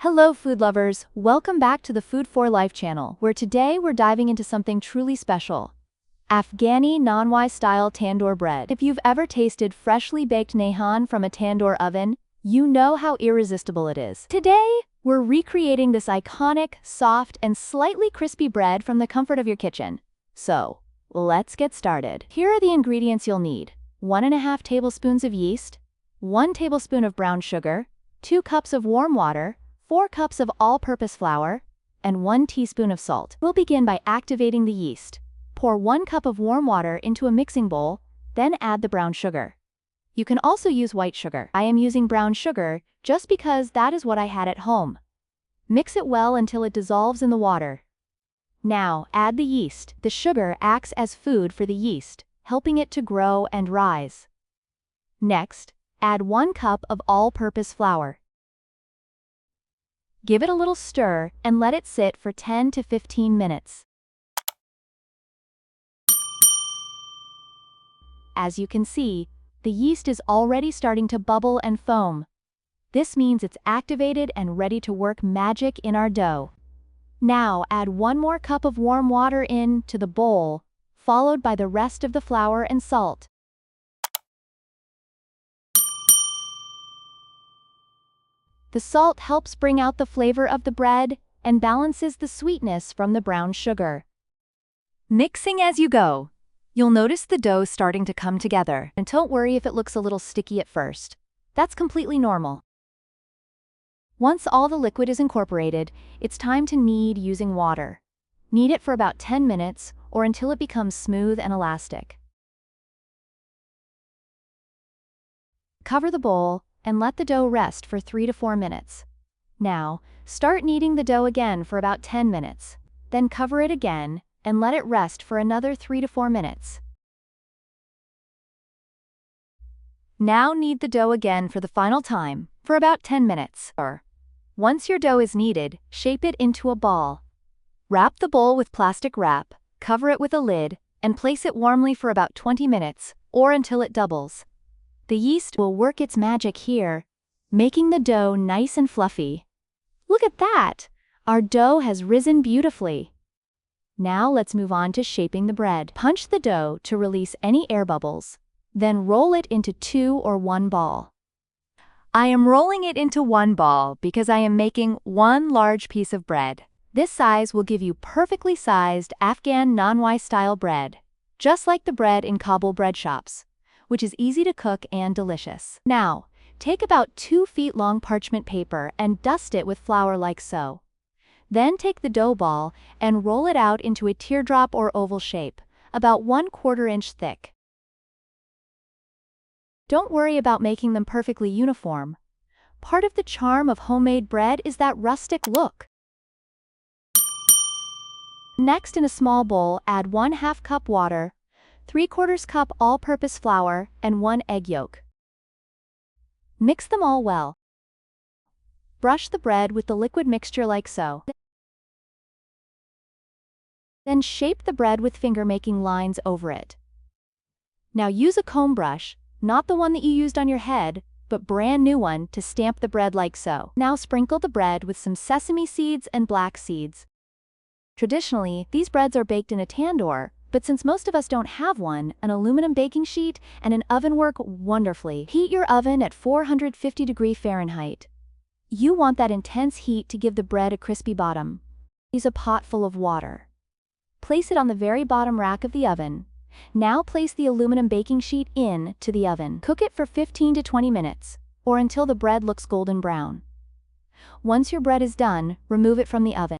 Hello food lovers, welcome back to the Food for Life channel, where today we're diving into something truly special. Afghani Naanwai-Style Tandoor bread. If you've ever tasted freshly baked naan from a tandoor oven, you know how irresistible it is. Today, we're recreating this iconic, soft, and slightly crispy bread from the comfort of your kitchen. So, let's get started. Here are the ingredients you'll need. 1.5 tablespoons of yeast, 1 tablespoon of brown sugar, 2 cups of warm water, 4 cups of all-purpose flour, and 1 teaspoon of salt. We'll begin by activating the yeast. Pour 1 cup of warm water into a mixing bowl, then add the brown sugar. You can also use white sugar. I am using brown sugar just because that is what I had at home. Mix it well until it dissolves in the water. Now, add the yeast. The sugar acts as food for the yeast, helping it to grow and rise. Next, add 1 cup of all-purpose flour. Give it a little stir and let it sit for 10 to 15 minutes. As you can see, the yeast is already starting to bubble and foam. This means it's activated and ready to work magic in our dough. Now add 1 more cup of warm water into the bowl, followed by the rest of the flour and salt. The salt helps bring out the flavor of the bread and balances the sweetness from the brown sugar. Mixing as you go. You'll notice the dough starting to come together, and don't worry if it looks a little sticky at first. That's completely normal. Once all the liquid is incorporated, it's time to knead using water. Knead it for about 10 minutes or until it becomes smooth and elastic. Cover the bowl and let the dough rest for 3 to 4 minutes. Now, start kneading the dough again for about 10 minutes. Then cover it again and let it rest for another 3 to 4 minutes. Now knead the dough again for the final time, for about 10 minutes. Once your dough is kneaded, shape it into a ball. Wrap the bowl with plastic wrap, cover it with a lid, and place it warmly for about 20 minutes, or until it doubles. The yeast will work its magic here, making the dough nice and fluffy. Look at that! Our dough has risen beautifully. Now let's move on to shaping the bread. Punch the dough to release any air bubbles, then roll it into 2 or 1 ball. I am rolling it into 1 ball because I am making 1 large piece of bread. This size will give you perfectly sized Afghan Naanwai-style bread, just like the bread in Kabul bread shops, which is easy to cook and delicious. Now, take about 2 feet long parchment paper and dust it with flour like so. Then take the dough ball and roll it out into a teardrop or oval shape, about 1/4 inch thick. Don't worry about making them perfectly uniform. Part of the charm of homemade bread is that rustic look. Next, in a small bowl, add 1/2 cup water, 3/4 cup all-purpose flour, and 1 egg yolk. Mix them all well. Brush the bread with the liquid mixture like so. Then shape the bread with finger, making lines over it. Now use a comb brush, not the one that you used on your head, but brand new one, to stamp the bread like so. Now sprinkle the bread with some sesame seeds and black seeds. Traditionally, these breads are baked in a tandoor, but since most of us don't have one, an aluminum baking sheet and an oven work wonderfully. Heat your oven at 450°F. You want that intense heat to give the bread a crispy bottom. Use a pot full of water. Place it on the very bottom rack of the oven. Now place the aluminum baking sheet into the oven. Cook it for 15 to 20 minutes, or until the bread looks golden brown. Once your bread is done, remove it from the oven.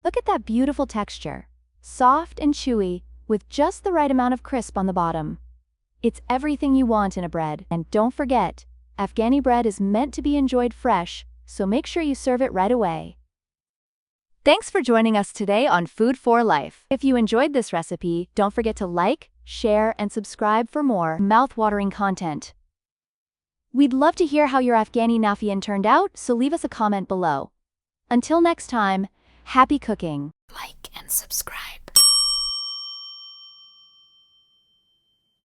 Look at that beautiful texture. Soft and chewy, with just the right amount of crisp on the bottom. It's everything you want in a bread. And don't forget, Afghani bread is meant to be enjoyed fresh, so make sure you serve it right away. Thanks for joining us today on Food for Life. If you enjoyed this recipe, don't forget to like, share, and subscribe for more mouth-watering content. We'd love to hear how your Afghani nafian turned out, so leave us a comment below. Until next time, happy cooking. Like and subscribe.